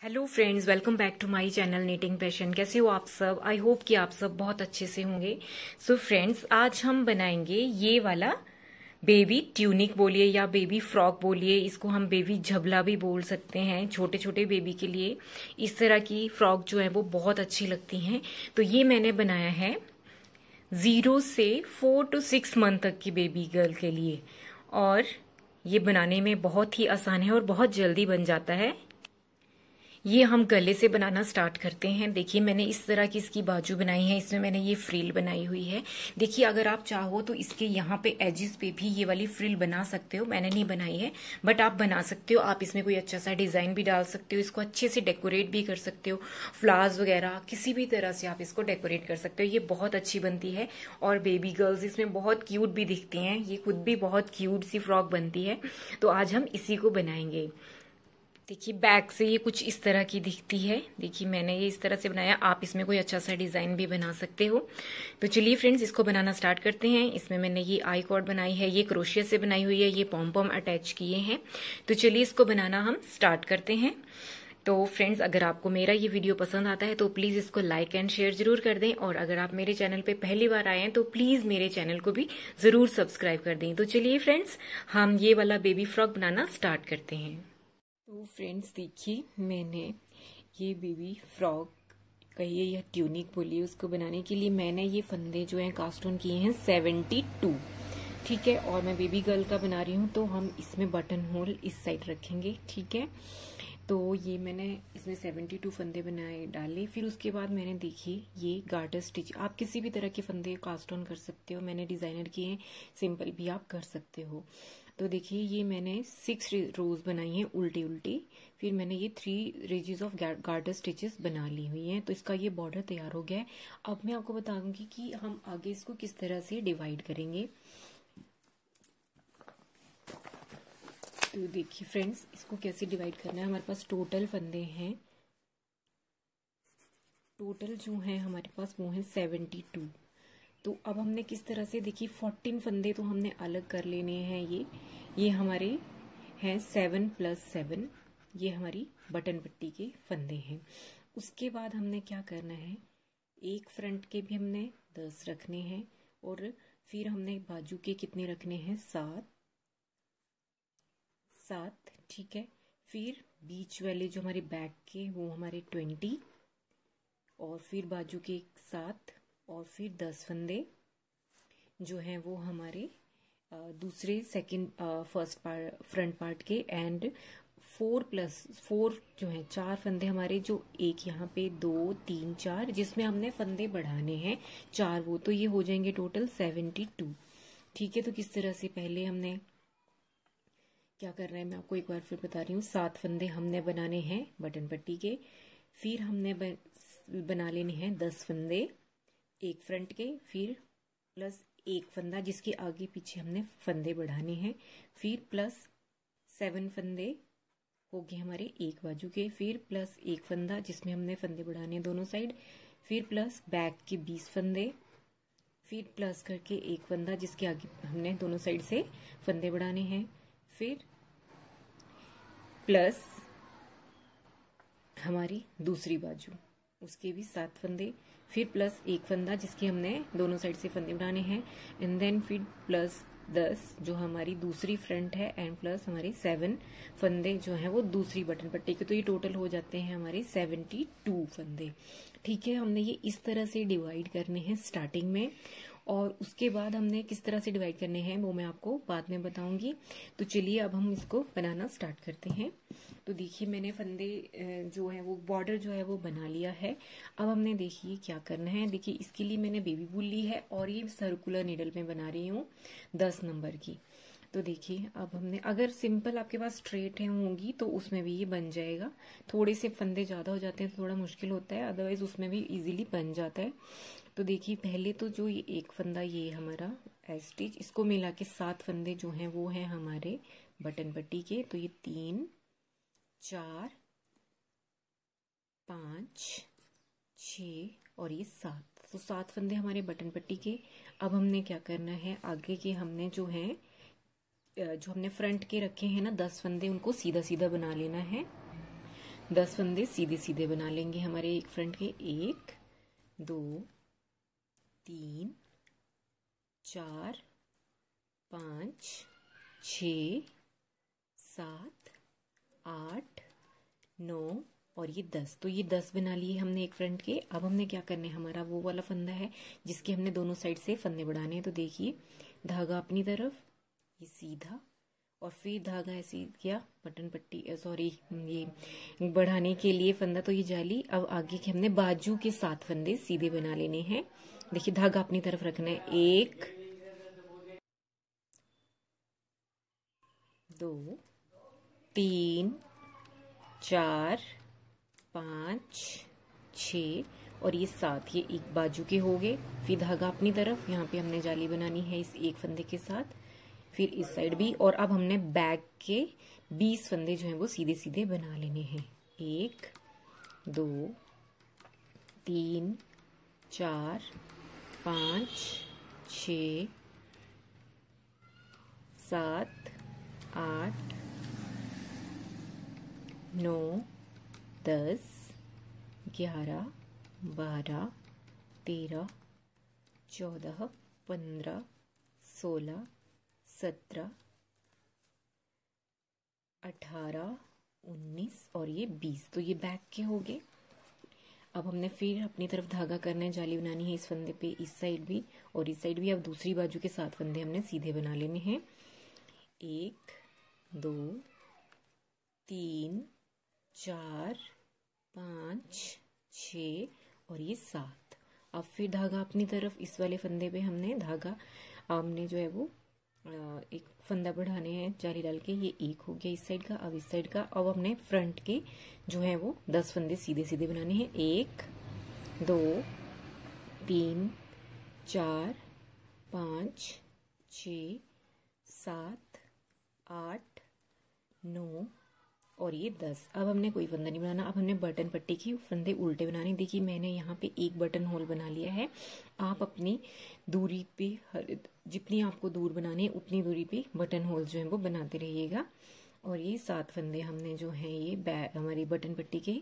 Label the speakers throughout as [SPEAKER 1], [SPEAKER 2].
[SPEAKER 1] Hello friends, welcome back to my channel knitting passion. कैसे हो आप सब? आई होप कि आप सब बहुत अच्छे से होंगे। सो फ्रेंड्स, आज हम बनाएंगे ये वाला बेबी ट्यूनिक बोलिए या बेबी फ्रॉक बोलिए, इसको हम बेबी झबला भी बोल सकते हैं। छोटे छोटे बेबी के लिए इस तरह की फ्रॉक जो है वो बहुत अच्छी लगती हैं। तो ये मैंने बनाया है 0 से 4 to 6 मंथ तक की बेबी गर्ल के लिए, और ये बनाने में बहुत ही आसान है और बहुत जल्दी बन जाता है। ये हम गले से बनाना स्टार्ट करते हैं। देखिए, मैंने इस तरह की इसकी बाजू बनाई है, इसमें मैंने ये फ्रिल बनाई हुई है। देखिए, अगर आप चाहो तो इसके यहाँ पे एजिस पे भी ये वाली फ्रिल बना सकते हो। मैंने नहीं बनाई है, बट आप बना सकते हो। आप इसमें कोई अच्छा सा डिजाइन भी डाल सकते हो, इसको अच्छे से डेकोरेट भी कर सकते हो। फ्लावर्स वगैरह किसी भी तरह से आप इसको डेकोरेट कर सकते हो। ये बहुत अच्छी बनती है और बेबी गर्ल्स इसमें बहुत क्यूट भी दिखती हैं। ये खुद भी बहुत क्यूट सी फ्रॉक बनती है। तो आज हम इसी को बनाएंगे। देखिए, बैक से ये कुछ इस तरह की दिखती है। देखिए, मैंने ये इस तरह से बनाया। आप इसमें कोई अच्छा सा डिजाइन भी बना सकते हो। तो चलिए फ्रेंड्स, इसको बनाना स्टार्ट करते हैं। इसमें मैंने ये आई कॉर्ड बनाई है, ये क्रोशिया से बनाई हुई है, ये पॉम पॉम अटैच किए हैं। तो चलिए इसको बनाना हम स्टार्ट करते हैं। तो फ्रेंड्स, अगर आपको मेरा ये वीडियो पसंद आता है तो प्लीज इसको लाइक एंड शेयर जरूर कर दें, और अगर आप मेरे चैनल पे पहली बार आए हैं तो प्लीज मेरे चैनल को भी जरूर सब्सक्राइब कर दें। तो चलिए फ्रेंड्स, हम ये वाला बेबी फ्रॉक बनाना स्टार्ट करते हैं। तो फ्रेंड्स, देखिए, मैंने ये बेबी फ्रॉक कहिए या ट्यूनिक बोलिए, उसको बनाने के लिए मैंने ये फंदे जो हैं कास्ट ऑन किए हैं 72। ठीक है, और मैं बेबी गर्ल का बना रही हूँ तो हम इसमें बटन होल इस साइड रखेंगे। ठीक है, तो ये मैंने इसमें 72 फंदे बनाए डाले। फिर उसके बाद मैंने देखिए ये गार्टर स्टिच, आप किसी भी तरह के फंदे कास्ट ऑन कर सकते हो। मैंने डिजाइनर किए हैं, सिंपल भी आप कर सकते हो। तो देखिए, ये मैंने 6 रोज बनाई हैं उल्टी उल्टी। फिर मैंने ये 3 रेजेस ऑफ गार्टर स्टिचेस बना ली हुई हैं। तो इसका ये बॉर्डर तैयार हो गया है। अब मैं आपको बताऊंगी कि हम आगे इसको किस तरह से डिवाइड करेंगे। तो देखिए फ्रेंड्स, इसको कैसे डिवाइड करना है। हमारे पास टोटल फंदे हैं, टोटल जो है हमारे पास वो है 72। तो अब हमने किस तरह से, देखिए 14 फंदे तो हमने अलग कर लेने हैं। ये हमारे हैं 7 + 7, ये हमारी बटन पट्टी के फंदे हैं। उसके बाद हमने क्या करना है, एक फ्रंट के भी हमने 10 रखने हैं, और फिर हमने बाजू के कितने रखने हैं, 7। ठीक है, फिर बीच वाले जो हमारे बैक के वो हमारे 20, और फिर बाजू के 7, और फिर 10 फंदे जो हैं वो हमारे दूसरे second first part front part के, एंड 4 + 4 जो है 4 फंदे हमारे, जो एक यहाँ पे 2 3 4 जिसमें हमने फंदे बढ़ाने हैं 4, वो तो ये हो जाएंगे टोटल 72। ठीक है, तो किस तरह से पहले हमने क्या कर रहे हैं मैं आपको एक बार फिर बता रही हूँ। 7 फंदे हमने बनाने हैं बटन पट्टी के, फिर हमने बना लेने हैं 10 फंदे एक फ्रंट के, फिर प्लस एक फंदा जिसके आगे पीछे हमने फंदे बढ़ाने हैं, फिर प्लस 7 फंदे हो गए हमारे एक बाजू के, फिर प्लस एक फंदा जिसमें हमने फंदे बढ़ाने दोनों साइड, फिर प्लस बैक के 20 फंदे, फिर प्लस करके एक फंदा जिसके आगे हमने दोनों साइड से फंदे बढ़ाने हैं, फिर प्लस हमारी दूसरी बाजू उसके भी 7 फंदे, फिर प्लस एक फंदा जिसके हमने दोनों साइड से फंदे बनाने हैं, एंड देन फिर प्लस 10 जो हमारी दूसरी फ्रंट है, एंड प्लस हमारे 7 फंदे जो हैं वो दूसरी बटन पट्टी के। तो ये टोटल हो जाते हैं हमारे 72 फंदे। ठीक है, हमने ये इस तरह से डिवाइड करने हैं स्टार्टिंग में, और उसके बाद हमने किस तरह से डिवाइड करने हैं वो मैं आपको बाद में बताऊंगी। तो चलिए अब हम इसको बनाना स्टार्ट करते हैं। तो देखिए, मैंने फंदे जो है वो बॉर्डर जो है वो बना लिया है। अब हमने देखिए क्या करना है। देखिए, इसके लिए मैंने बेबी वूल ली है और ये सर्कुलर नीडल में बना रही हूँ 10 नंबर की। तो देखिए, अब हमने, अगर सिंपल आपके पास स्ट्रेट है होंगी तो उसमें भी ये बन जाएगा। थोड़े से फंदे ज्यादा हो जाते हैं तो थोड़ा मुश्किल होता है, अदरवाइज उसमें भी इजीली बन जाता है। तो देखिए, पहले तो जो ये एक फंदा ये हमारा स्टिच, इसको मिला के 7 फंदे जो हैं वो हैं हमारे बटन पट्टी के। तो ये 3 4 5 6 और ये 7, तो 7 फंदे हमारे बटन पट्टी के। अब हमने क्या करना है, आगे के हमने जो हमने फ्रंट के रखे हैं ना 10 फंदे, उनको सीधा सीधा बना लेना है। 10 फंदे सीधे सीधे बना लेंगे हमारे एक फ्रंट के। 1 2 3 4 5 6 7 8 9 और ये 10। तो ये 10 बना लिए हमने एक फ्रंट के। अब हमने क्या करना है, हमारा वो वाला फंदा है जिसके हमने दोनों साइड से फंदे बढ़ाने हैं। तो देखिए, धागा अपनी तरफ, ये सीधा, और फिर धागा ऐसे किया बटन पट्टी, सॉरी, ये बढ़ाने के लिए फंदा, तो ये जाली। अब आगे के हमने बाजू के 7 फंदे सीधे बना लेने हैं। देखिए, धागा अपनी तरफ रखना है। 1 2 3 4 5 6 और ये 7, ये एक बाजू के हो गए। फिर धागा अपनी तरफ, यहाँ पे हमने जाली बनानी है इस एक फंदे के साथ, फिर इस साइड भी। और अब हमने बैक के 20 फंदे जो हैं वो सीधे सीधे बना लेने हैं। 1 2 3 4 5 6 7 8 9 10 11 12 13 14 15 16 17 18 19 और ये 20। तो ये बैक के हो गए। अब हमने फिर अपनी तरफ धागा करना है, जाली बनानी है इस फंदे पे, इस साइड भी और इस साइड भी। अब दूसरी बाजू के 7 फंदे हमने सीधे बना लेने हैं। 1 2 3 4 5 6 और ये 7। अब फिर धागा अपनी तरफ, इस वाले फंदे पे हमने धागा, हमने जो है वो एक फंदा बढ़ाने हैं जाली डाल के। ये एक हो गया इस साइड का। अब इस साइड का, अब हमने फ्रंट के जो है वो 10 फंदे सीधे सीधे बनाने हैं। 1 2 3 4 5 6 7 8 9 और ये 10। अब हमने कोई फंदा नहीं बनाना। अब हमने बटन पट्टी की फंदे उल्टे बनाने। देखिए, मैंने यहाँ पे एक बटन होल बना लिया है। आप अपनी दूरी पे, जितनी आपको दूर बनानी है उतनी दूरी पे बटन होल जो है वो बनाते रहिएगा। और ये 7 फंदे हमने जो है ये हमारी बटन पट्टी के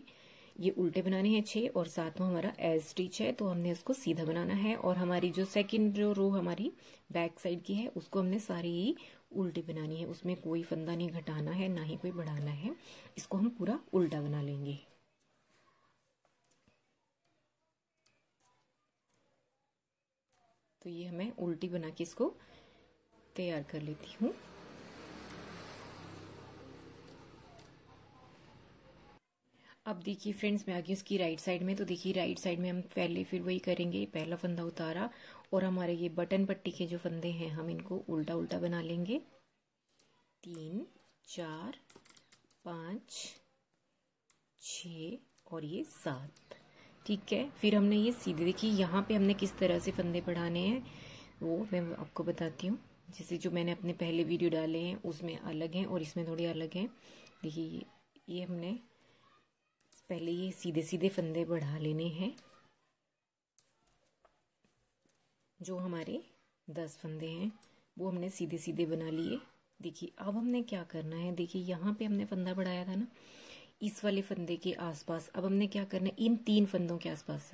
[SPEAKER 1] ये उल्टे बनाने हैं 6, और 7वां हमारा एज स्टिच है, तो हमने इसको सीधा बनाना है। और हमारी जो सेकंड जो रो हमारी बैक साइड की है उसको हमने सारी ही उल्टी बनानी है। उसमें कोई फंदा नहीं घटाना है, ना ही कोई बढ़ाना है। इसको हम पूरा उल्टा बना लेंगे। तो ये मैं उल्टी बना के इसको तैयार कर लेती हूँ। अब देखिए फ्रेंड्स, मैं आ गई उसकी राइट साइड में। तो देखिए, राइट साइड में हम पहले फिर वही करेंगे, पहला फंदा उतारा और हमारे ये बटन पट्टी के जो फंदे हैं हम इनको उल्टा उल्टा बना लेंगे। 3 4 5 6 और ये 7। ठीक है, फिर हमने ये सीधे, देखिए यहाँ पे हमने किस तरह से फंदे बढ़ाने हैं वो मैं आपको बताती हूँ। जैसे जो मैंने अपने पहले वीडियो डाले हैं उसमें अलग हैं और इसमें थोड़े अलग हैं। देखिए, ये हमने पहले ये सीधे सीधे फंदे बढ़ा लेने हैं, जो हमारे 10 फंदे हैं वो हमने सीधे सीधे बना लिए। देखिए, अब हमने क्या करना है, देखिए यहाँ पे हमने फंदा बढ़ाया था ना इस वाले फंदे के आसपास। अब हमने क्या करना है, इन 3 फंदों के आसपास।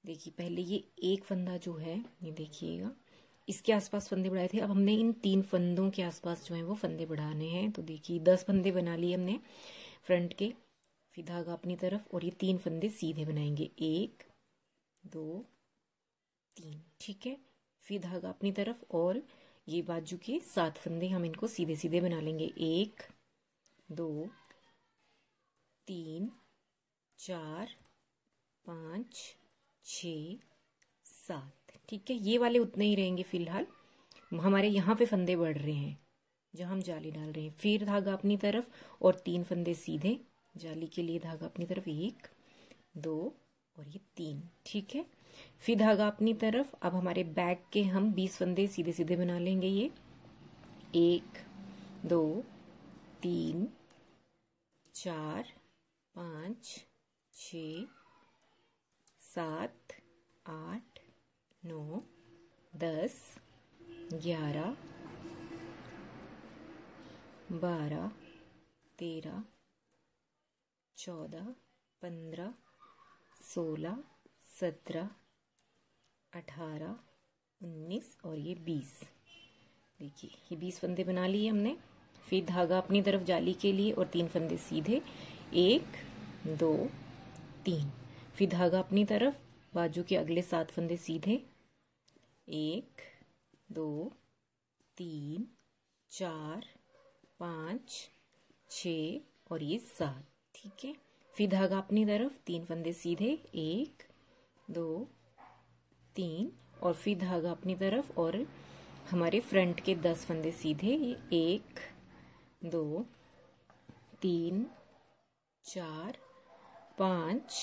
[SPEAKER 1] देखिए, पहले ये एक फंदा जो है, ये देखिएगा, इसके आसपास फंदे बढ़ाए थे। अब हमने इन 3 फंदों के आसपास जो है वो फंदे बढ़ाने हैं। तो देखिए, 10 फंदे बना लिए हमने फ्रंट के। फिर धागा अपनी तरफ और ये 3 फंदे सीधे बनाएंगे। 1 2 3। ठीक है, फिर धागा अपनी तरफ और ये बाजू के 7 फंदे हम इनको सीधे सीधे बना लेंगे। 1 2 3 4 5 6 7। ठीक है, ये वाले उतने ही रहेंगे फिलहाल। हमारे यहाँ पे फंदे बढ़ रहे हैं जहाँ हम जाली डाल रहे हैं। फिर धागा अपनी तरफ और 3 फंदे सीधे, जाली के लिए धागा अपनी तरफ। 1 2 और ये 3। ठीक है, फिर धागा अपनी तरफ। अब हमारे बैक के हम 20 फंदे सीधे सीधे बना लेंगे। ये 1 2 3 4 5 6 7 8 9 10 11 12 13 14, 15, 16, 17, 18, 19 और ये 20। देखिए ये 20 फंदे बना लिए हमने। फिर धागा अपनी तरफ जाली के लिए और 3 फंदे सीधे, 1 2 3। फिर धागा अपनी तरफ, बाजू के अगले 7 फंदे सीधे, 1 2 3 4 5 6 और ये 7। ठीक है। फिर धागा अपनी तरफ, 3 फंदे सीधे, 1 2 3 और फिर धागा अपनी तरफ और हमारे फ्रंट के 10 फंदे सीधे, 1 2 3 4 5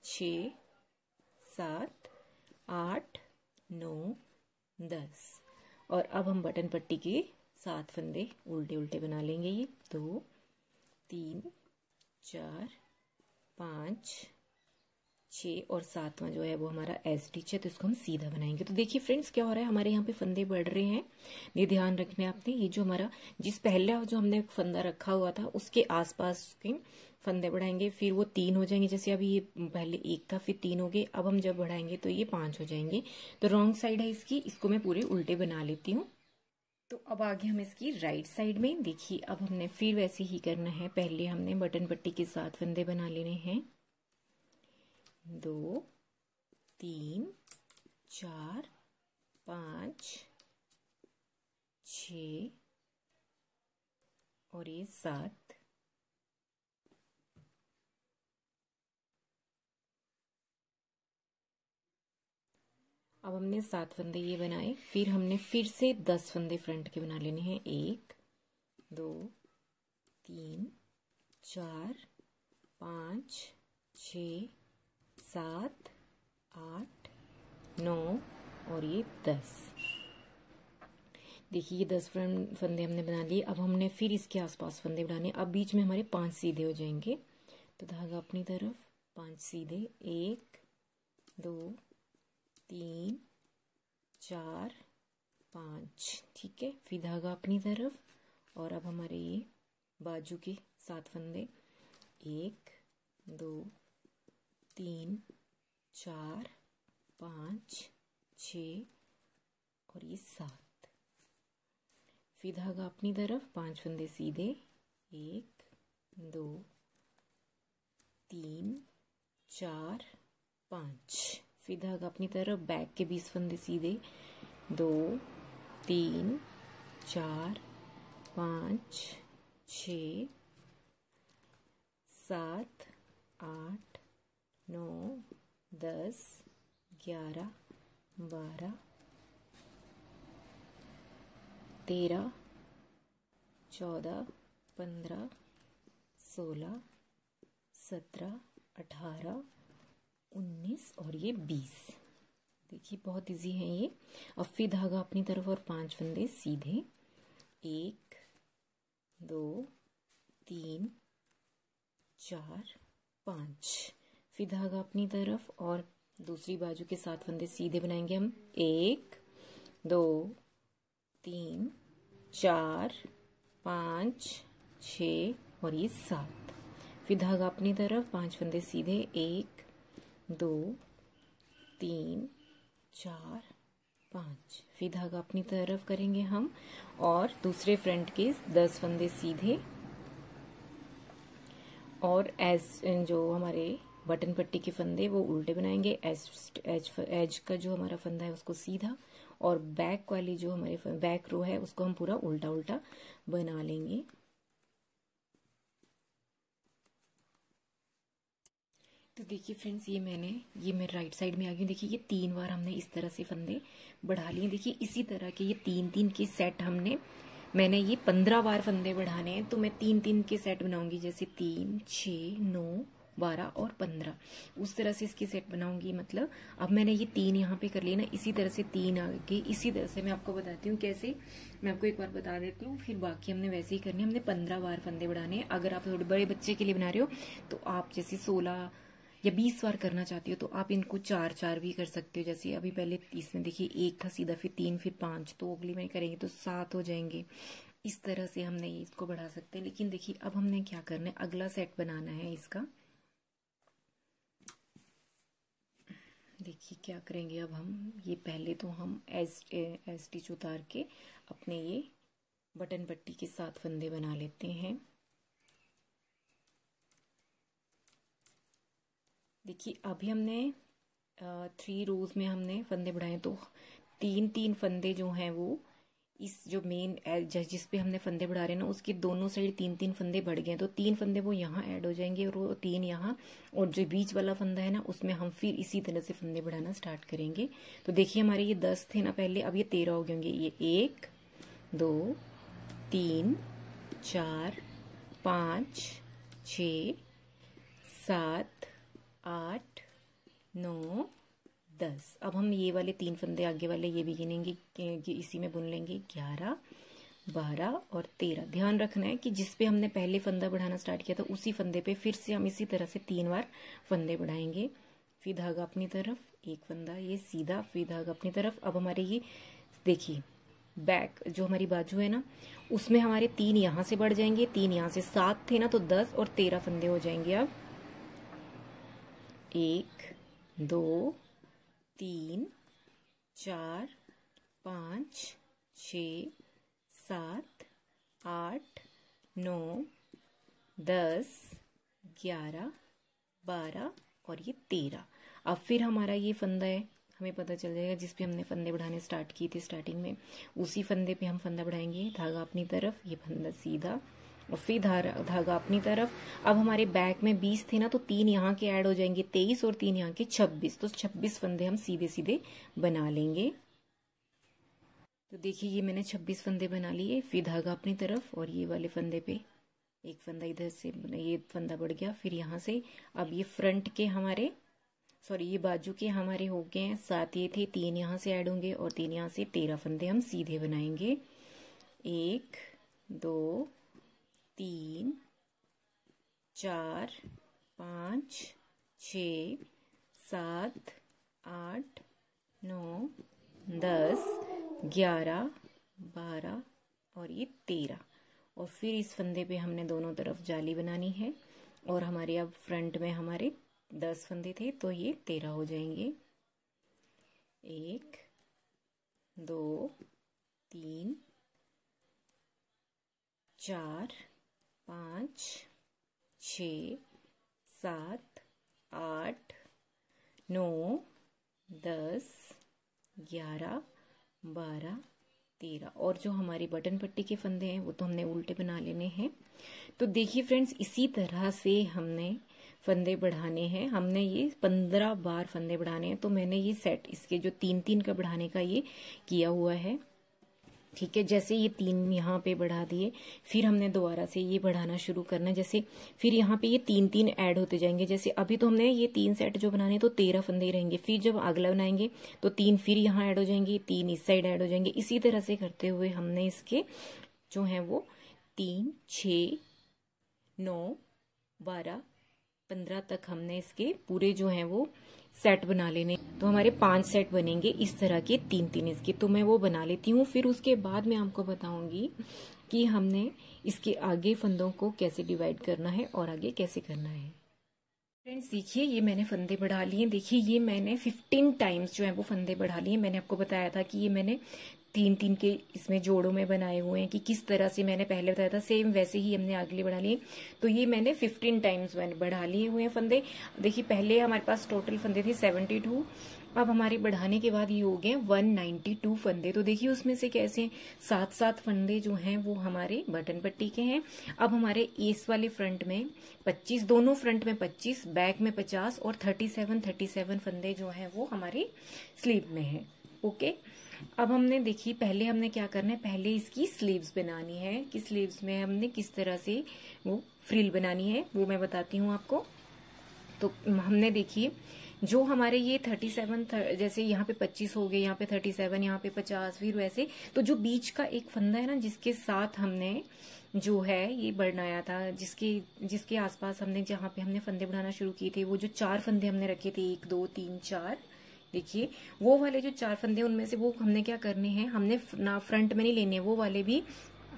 [SPEAKER 1] 6 7 8 9 10। और अब हम बटन पट्टी के 7 फंदे उल्टे उल्टे बना लेंगे। ये 2 3 4 5 6 और 7वां जो है वो हमारा एज स्टिच है, तो इसको हम सीधा बनाएंगे। तो देखिए फ्रेंड्स क्या हो रहा है, हमारे यहाँ पे फंदे बढ़ रहे हैं। ये ध्यान रखना है आपने, ये जो हमारा जिस पहला जो हमने फंदा रखा हुआ था उसके आसपास के फंदे बढ़ाएंगे, फिर वो 3 हो जाएंगे। जैसे अभी ये पहले 1 था, फिर 3 हो गए। अब हम जब बढ़ाएंगे तो ये 5 हो जाएंगे। तो रॉन्ग साइड है इसकी, इसको मैं पूरे उल्टे बना लेती हूँ। तो अब आगे हम इसकी राइट साइड में देखिए, अब हमने फिर वैसे ही करना है। पहले हमने बटन पट्टी के 7 फंदे बना लेने हैं, 2 3 4 5 6 और ये 7। अब हमने 7 फंदे ये बनाए, फिर हमने फिर से 10 फंदे फ्रंट के बना लेने हैं, 1 2 3 4 5 6 7 8 9 और ये 10। देखिए ये 10 फंदे हमने बना लिए। अब हमने फिर इसके आसपास फंदे बनाने। अब बीच में हमारे 5 सीधे हो जाएंगे। तो धागा अपनी तरफ, 5 सीधे, 1 2 3 4 5। ठीक है। फिर धागा अपनी तरफ और अब हमारे ये बाजू के 7 फंदे, 1 2 3 4 5 6 और ये 7। फिर धागा अपनी तरफ, 5 फंदे सीधे, 1 2 3 4 5। फिर धागा अपनी तरफ, बैक के 20 फंदे सीधे, 2 3 4 5 6 7 8 9 10 11 12 13 14 15 16 17 18 19 और ये 20। देखिए बहुत इजी है ये। अब फिर धागा अपनी तरफ और 5 फंदे सीधे, 1 2 3 4 5। फिर धागा अपनी तरफ और दूसरी बाजू के 7 फंदे सीधे बनाएंगे हम, 1 2 3 4 5 6 और ये 7। फिर धागा अपनी तरफ, 5 फंदे सीधे, 1 2 3 4 5। फिर धागा अपनी तरफ करेंगे हम और दूसरे फ्रंट के 10 फंदे सीधे और जो हमारे बटन पट्टी के फंदे वो उल्टे बनाएंगे। एज का जो हमारा फंदा है उसको सीधा और बैक वाली जो हमारे बैक रो है उसको हम पूरा उल्टा उल्टा बना लेंगे। तो देखिए फ्रेंड्स ये मैं राइट साइड में आ गई हूँ। देखिए ये 3 बार हमने इस तरह से फंदे बढ़ा लिए। देखिए इसी तरह के ये 3-3 के सेट मैंने ये 15 बार फंदे बढ़ाने हैं। तो मैं 3-3 के सेट बनाऊंगी, जैसे 3 6 9 12 और 15, उस तरह से इसके सेट बनाऊंगी। मतलब अब मैंने ये 3 यहाँ पे कर लिए ना, इसी तरह से 3 आगे, इसी तरह से मैं आपको बताती हूँ कैसे। मैं आपको एक बार बता देती हूँ, फिर बाकी हमने वैसे ही करनी है। हमने 15 बार फंदे बढ़ाने हैं। अगर आप थोड़े बड़े बच्चे के लिए बना रहे हो तो आप जैसे 16 या 20 बार करना चाहती हो तो आप इनको 4-4 भी कर सकते हो। जैसे अभी पहले इसमें देखिए 1 था सीधा, फिर 3 फिर 5, तो अगली में करेंगे तो 7 हो जाएंगे। इस तरह से हमने ये इसको बढ़ा सकते हैं। लेकिन देखिए अब हमने क्या करना है, अगला सेट बनाना है इसका। देखिए क्या करेंगे अब हम, ये पहले तो हम स्टिच उतार के अपने ये बटन पट्टी के साथ फंदे बना लेते हैं। देखिए अभी हमने 3 रोज में हमने फंदे बढ़ाए, तो 3 फंदे जो हैं वो इस जो मेन जिस पे हमने फंदे बढ़ा रहे हैं ना, उसके दोनों साइड 3 फंदे बढ़ गए हैं। तो 3 फंदे वो यहाँ ऐड हो जाएंगे और वो 3 यहाँ, और जो बीच वाला फंदा है ना उसमें हम फिर इसी तरह से फंदे बढ़ाना स्टार्ट करेंगे। तो देखिए हमारे ये 10 थे ना पहले, अब ये 13 हो गए होंगे। ये 1 2 3 4 5 6 7 8 9 10। अब हम ये वाले 3 फंदे आगे वाले ये भी गिनेंगे, इसी में बुन लेंगे 11 12 और 13। ध्यान रखना है कि जिस पे हमने पहले फंदा बढ़ाना स्टार्ट किया था उसी फंदे पे फिर से हम इसी तरह से 3 बार फंदे बढ़ाएंगे। फिर धागा अपनी तरफ, एक फंदा ये सीधा, फिर धागा अपनी तरफ। अब हमारे ये देखिए बैक जो हमारी बाजू है ना, उसमें हमारे 3 यहाँ से बढ़ जाएंगे, 3 यहाँ से, 7 थे ना तो 10 और 13 फंदे हो जाएंगे। अब 1 2 3 4 5 6 7 8 9 10 11 12 और ये 13। अब फिर हमारा ये फंदा है, हमें पता चल जाएगा जिस पे हमने फंदे बढ़ाने स्टार्ट किए थे स्टार्टिंग में, उसी फंदे पे हम फंदा बढ़ाएंगे। धागा अपनी तरफ, ये फंदा सीधा और फिर धागा अपनी तरफ। अब हमारे बैक में 20 थे ना तो 3 यहाँ के ऐड हो जाएंगे 23 और 3 यहाँ के 26। तो 26 फंदे हम सीधे सीधे बना लेंगे। तो देखिए ये मैंने 26 फंदे बना लिए। फिर धागा अपनी तरफ और ये वाले फंदे पे एक फंदा इधर से, ये फंदा बढ़ गया। फिर यहाँ से अब ये फ्रंट के हमारे, सॉरी ये बाजू के हमारे हो गए हैं 7, ये थे 3 यहाँ से ऐड होंगे और 3 यहाँ से, 13 फंदे हम सीधे बनाएंगे। 1 2 3 4 5 6 7 8 9 10 11 12 और ये 13। और फिर इस फंदे पे हमने दोनों तरफ जाली बनानी है। और हमारे अब फ्रंट में हमारे 10 फंदे थे तो ये 13 हो जाएंगे। 1 2 3 4 5 6 7 8 9 10 11 12 13। और जो हमारी बटन पट्टी के फंदे हैं वो तो हमने उल्टे बना लेने हैं। तो देखिए फ्रेंड्स, इसी तरह से हमने फंदे बढ़ाने हैं। हमने ये 15 बार फंदे बढ़ाने हैं। तो मैंने ये सेट इसके जो 3 का बढ़ाने का ये किया हुआ है, ठीक है। जैसे ये 3 यहाँ पे बढ़ा दिए, फिर हमने दोबारा से ये बढ़ाना शुरू करना है। जैसे फिर यहाँ पे ये 3 ऐड होते जाएंगे। जैसे अभी तो हमने ये 3 सेट जो बनाने तो 13 फंदे ही रहेंगे। फिर जब अगला बनाएंगे तो 3 फिर यहाँ ऐड हो जाएंगे, 3 इस साइड ऐड हो जाएंगे। इसी तरह से करते हुए हमने इसके जो है वो 3 6 9 12 15 तक हमने इसके पूरे जो है वो सेट बना लेने। तो हमारे 5 सेट बनेंगे इस तरह के 3 इसके। तो मैं वो बना लेती हूँ, फिर उसके बाद मैं आपको बताऊंगी कि हमने इसके आगे फंदों को कैसे डिवाइड करना है और आगे कैसे करना है। फ्रेंड्स देखिए ये मैंने फंदे बढ़ा लिए। देखिए ये मैंने 15 टाइम्स जो है वो फंदे बढ़ा लिए। मैंने आपको बताया था कि ये मैंने 3 के इसमें जोड़ों में बनाए हुए हैं कि किस तरह से मैंने पहले बताया था, सेम वैसे ही हमने अगले बढ़ा लिए। तो ये मैंने 15 टाइम्स मैंने बढ़ा लिए हुए हैं फंदे। देखिए पहले हमारे पास टोटल फंदे थे 72, अब हमारे बढ़ाने के बाद ये हो गए 192 फंदे। तो देखिए उसमें से कैसे 7 फंदे जो हैं वो हमारे बटन पट्टी के हैं। अब हमारे इस वाले फ्रंट में 25, दोनों फ्रंट में 25, बैक में 50 और 37 फंदे जो हैं वो हमारे स्लीव में हैं। ओके, अब हमने देखिए पहले हमने क्या करना है, पहले इसकी स्लीव्स बनानी है कि स्लीव्स में हमने किस तरह से वो फ्रिल बनानी है वो मैं बताती हूँ आपको। तो हमने देखिए जो हमारे ये 37 जैसे यहाँ पे 25 हो गए, यहाँ पे 37, यहाँ पे 50, फिर वैसे तो जो बीच का एक फंदा है ना जिसके साथ हमने जो है ये बनाया था, जिसके आसपास हमने जहाँ पे हमने फंदे बढ़ाना शुरू किए थे, वो जो 4 फंदे हमने रखे थे 1 2 3 4, देखिए वो वाले जो 4 फंदे उनमें से वो हमने क्या करने हैं, हमने ना फ्रंट में नहीं लेने, वो वाले भी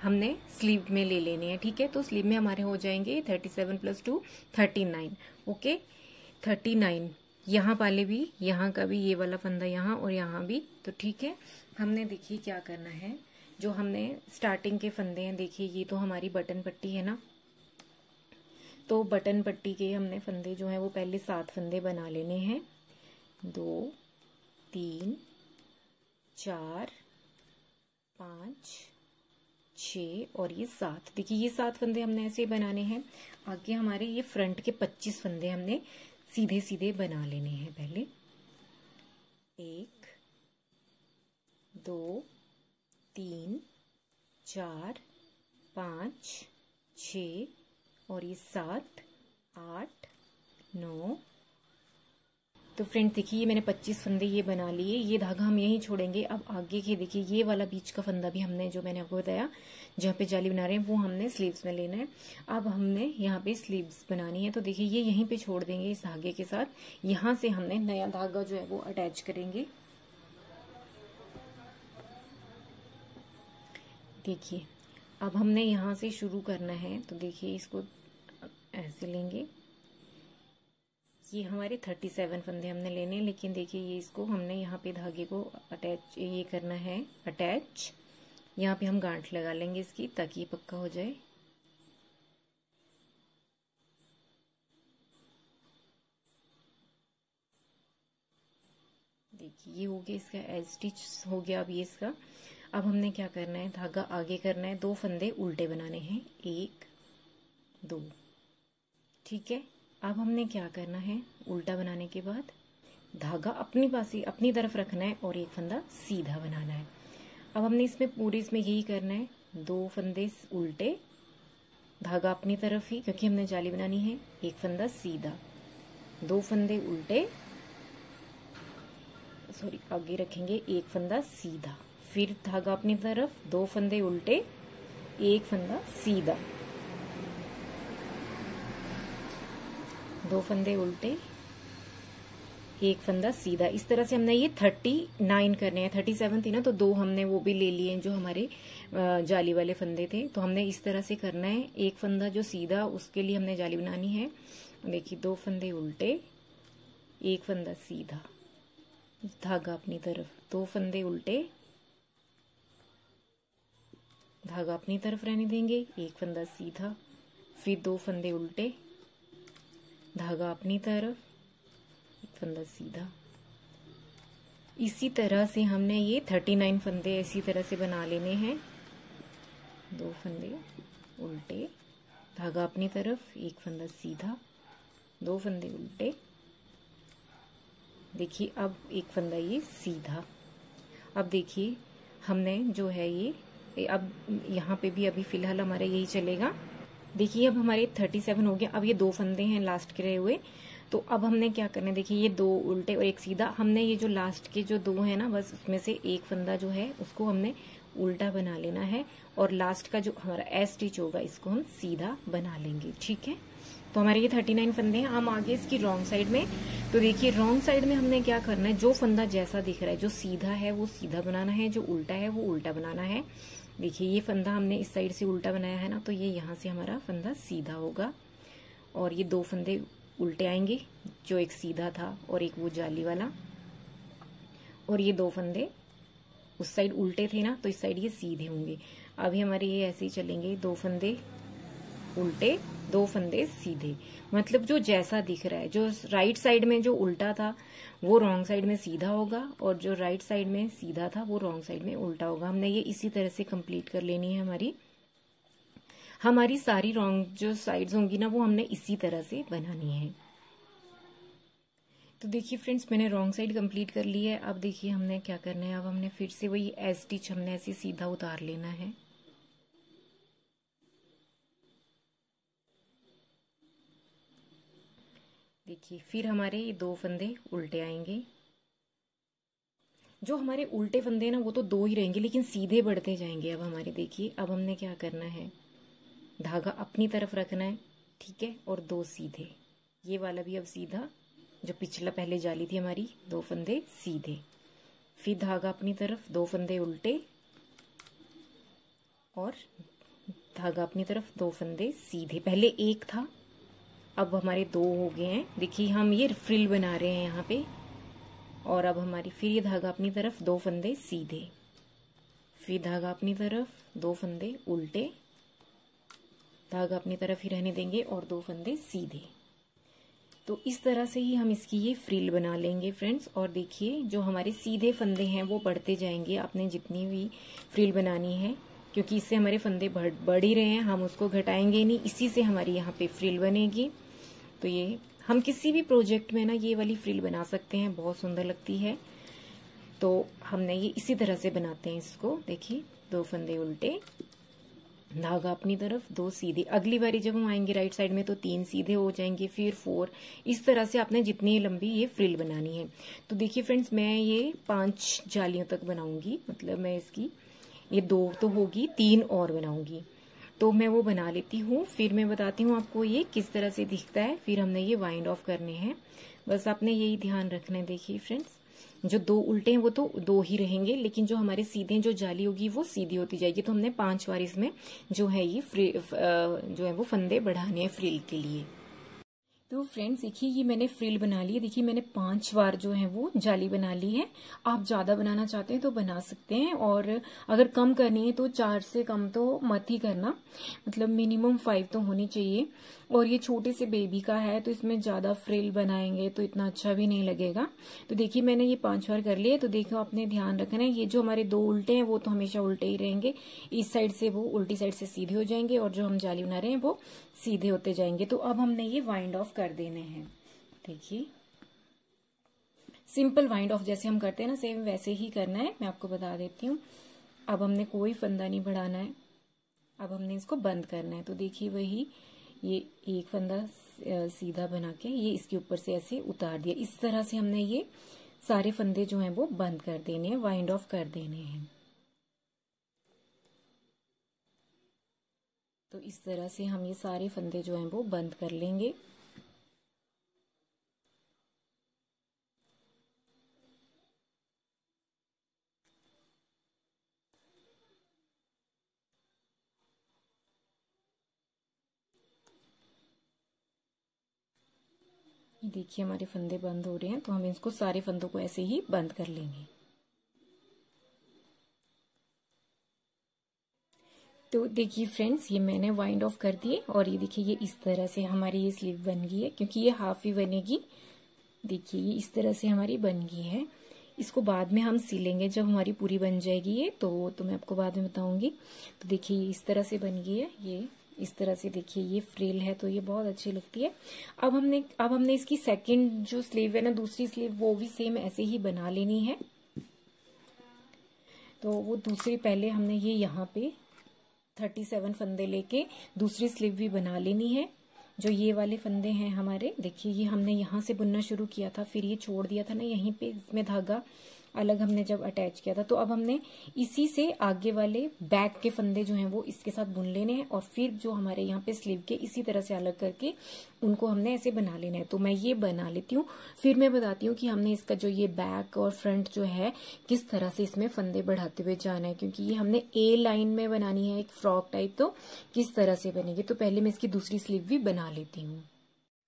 [SPEAKER 1] हमने स्लीव में ले लेने हैं, ठीक है। तो स्लीव में हमारे हो जाएंगे 37 + 2 39। ओके 39, यहाँ वाले भी, यहाँ का भी, ये वाला फंदा यहाँ और यहाँ भी, तो ठीक है। हमने देखिए क्या करना है, जो हमने स्टार्टिंग के फंदे हैं, देखिए ये तो हमारी बटन पट्टी है ना, तो बटन पट्टी के हमने फंदे जो हैं वो पहले 7 फंदे बना लेने हैं। 2 3 4 5 6 और ये 7। देखिए ये 7 फंदे हमने ऐसे बनाने हैं। आगे हमारे ये फ्रंट के 25 फंदे हमने सीधे सीधे बना लेने हैं। पहले 1 2 3 4 5 6 और ये 7 8 9। तो फ्रेंड्स देखिए ये मैंने 25 फंदे ये बना लिए। ये धागा हम यहीं छोड़ेंगे। अब आगे के देखिए ये वाला बीच का फंदा भी हमने, जो मैंने आपको बताया जहाँ पे जाली बना रहे हैं, वो हमने स्लीव्स में लेना है। अब हमने यहाँ पे स्लीव्स बनानी है, तो देखिए ये यहीं पे छोड़ देंगे इस धागे के साथ। यहाँ से हमने नया धागा जो है वो अटैच करेंगे। देखिए अब हमने यहाँ से शुरू करना है, तो देखिए इसको ऐसे लेंगे। ये हमारे 37 फंदे हमने लेने, लेकिन देखिए ये इसको हमने यहाँ पे धागे को अटैच ये करना है, अटैच। यहाँ पे हम गांठ लगा लेंगे इसकी, ताकि ये पक्का हो जाए। देखिए ये हो गया, इसका एज स्टिच हो गया। अब ये इसका, अब हमने क्या करना है, धागा आगे करना है, 2 फंदे उल्टे बनाने हैं, 1 2, ठीक है। अब हमने क्या करना है, उल्टा बनाने के बाद धागा अपनी पास ही अपनी तरफ रखना है और एक फंदा सीधा बनाना है। अब हमने इसमें यही करना है, 2 फंदे उल्टे, धागा अपनी तरफ ही, क्योंकि हमने जाली बनानी है, एक फंदा सीधा, 2 फंदे उल्टे, सॉरी आगे रखेंगे, एक फंदा सीधा, फिर धागा अपनी तरफ, 2 फंदे उल्टे, एक फंदा सीधा, 2 फंदे उल्टे, एक फंदा सीधा। इस तरह से हमने ये 39 करने हैं। 37 थी ना, तो 2 हमने वो भी ले लिए जो हमारे जाली वाले फंदे थे। तो हमने इस तरह से करना है। एक फंदा जो सीधा, उसके लिए हमने जाली बनानी है। देखिए 2 फंदे उल्टे, एक फंदा सीधा, धागा अपनी तरफ, 2 फंदे उल्टे, धागा अपनी तरफ रहने देंगे, एक फंदा सीधा, फिर 2 फंदे उल्टे, धागा अपनी तरफ, एक फंदा सीधा। इसी तरह से हमने ये 39 फंदे इसी तरह से बना लेने हैं। 2 फंदे उल्टे, धागा अपनी तरफ, एक फंदा सीधा, 2 फंदे उल्टे, देखिए अब एक फंदा ये सीधा। अब देखिए हमने जो है ये अब यहाँ पे भी अभी फिलहाल हमारा यही चलेगा। देखिए अब हमारे 37 हो गया। अब ये 2 फंदे हैं लास्ट के रहे हुए, तो अब हमने क्या करना है, देखिए ये 2 उल्टे और एक सीधा, हमने ये जो लास्ट के जो 2 है ना, बस उसमें से एक फंदा जो है उसको हमने उल्टा बना लेना है, और लास्ट का जो हमारा एस स्टिच होगा इसको हम सीधा बना लेंगे, ठीक है। तो हमारे ये 39 फंदे हैं। हम आगे इसकी रॉन्ग साइड में, तो देखिए रॉन्ग साइड में हमने क्या करना है, जो फंदा जैसा दिख रहा है, जो सीधा है वो सीधा बनाना है, जो उल्टा है वो उल्टा बनाना है। देखिए ये फंदा हमने इस साइड से उल्टा बनाया है ना, तो ये यहाँ से हमारा फंदा सीधा होगा, और ये 2 फंदे उल्टे आएंगे, जो एक सीधा था और एक वो जाली वाला, और ये 2 फंदे उस साइड उल्टे थे ना, तो इस साइड ये सीधे होंगे। अभी हमारे ये ऐसे ही चलेंगे, 2 फंदे उल्टे, 2 फंदे सीधे, मतलब जो जैसा दिख रहा है, जो राइट साइड में जो उल्टा था वो रॉन्ग साइड में सीधा होगा, और जो राइट साइड में सीधा था वो रॉन्ग साइड में उल्टा होगा। हमने ये इसी तरह से कंप्लीट कर लेनी है। हमारी सारी रॉन्ग जो साइड्स होंगी ना, वो हमने इसी तरह से बनानी है। तो देखिए फ्रेंड्स, मैंने रॉन्ग साइड कंप्लीट कर ली है। अब देखिए हमने क्या करना है, अब हमने फिर से वही एज स्टिच हमने ऐसे सीधा उतार लेना है। देखिए फिर हमारे ये 2 फंदे उल्टे आएंगे। जो हमारे उल्टे फंदे हैं ना, वो तो 2 ही रहेंगे, लेकिन सीधे बढ़ते जाएंगे। अब हमारे देखिए, अब हमने क्या करना है, धागा अपनी तरफ रखना है, ठीक है, और 2 सीधे, ये वाला भी अब सीधा, जो पिछला पहले जाली थी हमारी, 2 फंदे सीधे, फिर धागा अपनी तरफ, 2 फंदे उल्टे, और धागा अपनी तरफ, 2 फंदे सीधे, पहले एक था अब हमारे 2 हो गए हैं। देखिए हम ये फ्रिल बना रहे हैं यहाँ पे, और अब हमारी फिर ये धागा अपनी तरफ, 2 फंदे सीधे, फिर धागा अपनी तरफ, 2 फंदे उल्टे, धागा अपनी तरफ ही रहने देंगे और 2 फंदे सीधे। तो इस तरह से ही हम इसकी ये फ्रिल बना लेंगे फ्रेंड्स। और देखिए जो हमारे सीधे फंदे हैं वो बढ़ते जाएंगे, आपने जितनी भी फ्रिल बनानी है, क्योंकि इससे हमारे फंदे बढ़ ही रहे हैं, हम उसको घटाएंगे नहीं, इसी से हमारी यहाँ पे फ्रिल बनेगी। तो ये हम किसी भी प्रोजेक्ट में ना ये वाली फ्रिल बना सकते हैं, बहुत सुंदर लगती है। तो हमने ये इसी तरह से बनाते हैं इसको। देखिए 2 फंदे उल्टे, धागा अपनी तरफ, 2 सीधे। अगली बारी जब हम आएंगे राइट साइड में तो 3 सीधे हो जाएंगे, फिर 4। इस तरह से आपने जितनी लंबी ये फ्रिल बनानी है। तो देखिए फ्रेंड्स मैं ये 5 जालियों तक बनाऊंगी, मतलब मैं इसकी ये 2 तो होगी, 3 और बनाऊंगी। तो मैं वो बना लेती हूँ, फिर मैं बताती हूँ आपको ये किस तरह से दिखता है। फिर हमने ये वाइंड ऑफ करने हैं, बस आपने यही ध्यान रखना है। देखिए फ्रेंड्स जो 2 उल्टे हैं वो तो 2 ही रहेंगे, लेकिन जो हमारे सीधे जो जाली होगी वो सीधी होती जाएगी। तो हमने 5 बार इसमें जो है ये जो है वो फंदे बढ़ाने हैं फ्रिल के लिए। तो फ्रेंड्स देखिए ये मैंने फ्रिल बना ली है। देखिए मैंने 5 बार जो है वो जाली बना ली है। आप ज्यादा बनाना चाहते हैं तो बना सकते हैं, और अगर कम करनी है तो 4 से कम तो मत ही करना, मतलब मिनिमम 5 तो होनी चाहिए। और ये छोटे से बेबी का है तो इसमें ज्यादा फ्रिल बनाएंगे तो इतना अच्छा भी नहीं लगेगा। तो देखिए मैंने ये 5 बार कर लिया। तो देखो आपने ध्यान रखना है, ये जो हमारे 2 उल्टे हैं वो तो हमेशा उल्टे ही रहेंगे, इस साइड से वो उल्टी साइड से सीधे हो जाएंगे, और जो हम जाली बना रहे हैं वो सीधे होते जाएंगे। तो अब हमने ये वाइंड ऑफ कर देने हैं। देखिए सिंपल वाइंड ऑफ जैसे हम करते हैं ना, सेम वैसे ही करना है। मैं आपको बता देती हूँ। अब हमने कोई फंदा नहीं बढ़ाना है, अब हमने इसको बंद करना है। तो देखिए वही ये एक फंदा सीधा बना के ये इसके ऊपर से ऐसे उतार दिया। इस तरह से हमने ये सारे फंदे जो हैं वो बंद कर देने हैं, वाइंड ऑफ कर देने हैं। तो इस तरह से हम ये सारे फंदे जो हैं वो बंद कर लेंगे। देखिए हमारे फंदे बंद हो रहे हैं, तो हम इसको सारे फंदों को ऐसे ही बंद कर लेंगे। तो देखिए फ्रेंड्स ये मैंने वाइंड ऑफ कर दिए, और ये देखिए ये इस तरह से हमारी ये स्लीव बन गई है, क्योंकि ये हाफ ही बनेगी। देखिए ये इस तरह से हमारी बन गई है। इसको बाद में हम सिलेंगे जब हमारी पूरी बन जाएगी ये, तो मैं आपको बाद में बताऊंगी। तो देखिए ये इस तरह से बन गई है, ये इस तरह से देखिए ये फ्रिल है, तो ये बहुत अच्छी लगती है। अब हमने इसकी सेकंड जो स्लीव है ना, दूसरी स्लीव, वो भी सेम ऐसे ही बना लेनी है। तो वो दूसरी पहले हमने ये यहाँ पे 37 फंदे लेके दूसरी स्लीव भी बना लेनी है। जो ये वाले फंदे हैं हमारे, देखिए ये हमने यहाँ से बुनना शुरू किया था, फिर ये छोड़ दिया था ना यहीं पे, इसमें धागा अलग हमने जब अटैच किया था। तो अब हमने इसी से आगे वाले बैक के फंदे जो हैं वो इसके साथ बुन लेने हैं, और फिर जो हमारे यहाँ पे स्लीव के इसी तरह से अलग करके उनको हमने ऐसे बना लेना है। तो मैं ये बना लेती हूँ, फिर मैं बताती हूँ कि हमने इसका जो ये बैक और फ्रंट जो है किस तरह से इसमें फंदे बढ़ाते हुए जाना है, क्योंकि ये हमने ए लाइन में बनानी है एक फ्रॉक टाइप। तो किस तरह से बनेगी, तो पहले मैं इसकी दूसरी स्लीव भी बना लेती हूँ।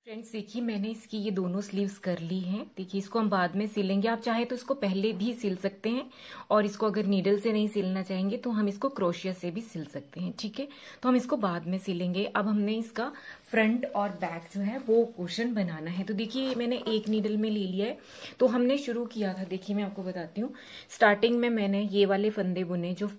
[SPEAKER 1] फ्रेंड्स देखिए मैंने इसकी ये दोनों स्लीव्स कर ली हैं। देखिए इसको हम बाद में सिलेंगे, आप चाहे तो इसको पहले भी सिल सकते हैं, और इसको अगर नीडल से नहीं सिलना चाहेंगे तो हम इसको क्रोशिया से भी सिल सकते हैं, ठीक है। तो हम इसको बाद में सिलेंगे। अब हमने इसका फ्रंट और बैक जो है वो पोर्शन बनाना है। तो देखिए मैंने एक नीडल में ले लिया है। तो हमने शुरू किया था, देखिए मैं आपको बताती हूँ, स्टार्टिंग में मैंने ये वाले फंदे बुने जो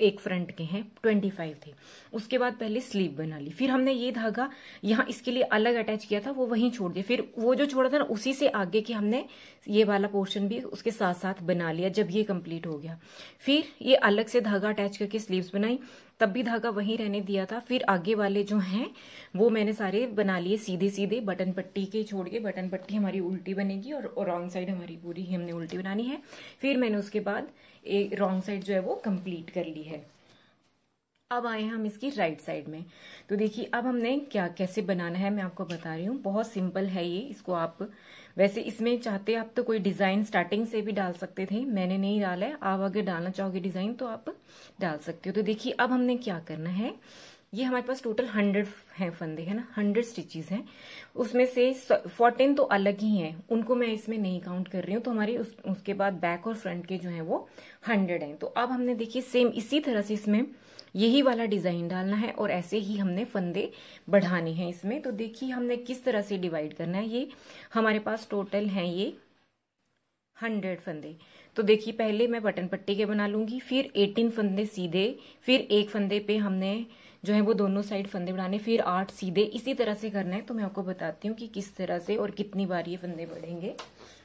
[SPEAKER 1] एक फ्रंट के हैं, 25 थे। उसके बाद पहले स्लीव बना ली, फिर हमने ये धागा यहाँ इसके लिए अलग अटैच किया था, वो वहीं छोड़ दिया। फिर वो जो छोड़ा था ना उसी से आगे के हमने ये वाला पोर्शन भी उसके साथ साथ बना लिया। जब ये कंप्लीट हो गया, फिर ये अलग से धागा अटैच करके स्लीव्स बनाई, तब भी धागा वहीं रहने दिया था। फिर आगे वाले जो हैं वो मैंने सारे बना लिए सीधे सीधे, बटन पट्टी के छोड़ के। बटन पट्टी हमारी उल्टी बनेगी और रॉन्ग साइड हमारी पूरी ही हमने उल्टी बनानी है। फिर मैंने उसके बाद एक रॉन्ग साइड जो है वो कंप्लीट कर ली है। अब आए हम इसकी राइट साइड में। तो देखिए अब हमने क्या कैसे बनाना है मैं आपको बता रही हूँ। बहुत सिंपल है ये। इसको आप वैसे इसमें चाहते आप तो कोई डिजाइन स्टार्टिंग से भी डाल सकते थे, मैंने नहीं डाला है। आप अगर डालना चाहोगे डिजाइन तो आप डाल सकते हो। तो देखिए अब हमने क्या करना है, ये हमारे पास टोटल 100 है फंदे, है ना, 100 स्टिचेस हैं। उसमें से 14 तो अलग ही हैं, उनको मैं इसमें नहीं काउंट कर रही हूँ। तो हमारी उसके बाद बैक और फ्रंट के जो हैं वो 100 हैं। तो अब हमने देखिए सेम इसी तरह से इसमें यही वाला डिजाइन डालना है और ऐसे ही हमने फंदे बढ़ाने हैं इसमें। तो देखिए हमने किस तरह से डिवाइड करना है। ये हमारे पास टोटल हैं ये 100 फंदे। तो देखिए पहले मैं बटन पट्टी के बना लूंगी, फिर 18 फंदे सीधे, फिर एक फंदे पे हमने जो है वो दोनों साइड फंदे बढ़ाने, फिर 8 सीधे। इसी तरह से करना है। तो मैं आपको बताती हूँ कि किस तरह से और कितनी बार ये फंदे बढ़ेंगे।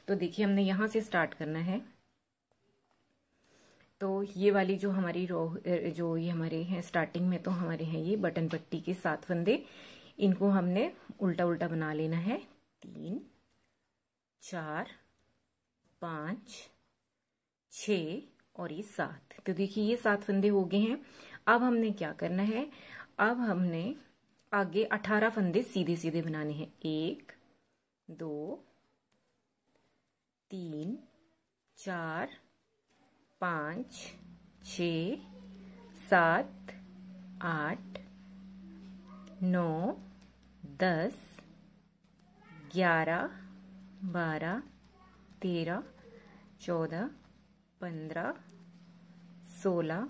[SPEAKER 1] तो देखिए हमने यहां से स्टार्ट करना है। तो ये वाली जो हमारी रो, जो ये हमारे हैं स्टार्टिंग में, तो हमारे हैं ये बटन पट्टी के 7 फंदे। इनको हमने उल्टा उल्टा बना लेना है। 3 4 5 6 और ये 7। तो देखिए ये 7 फंदे हो गए हैं। अब हमने क्या करना है, अब हमने आगे 18 फंदे सीधे सीधे बनाने हैं। 1 2 3 4 5 6 7 8 9 10 11 12 13 14 15 16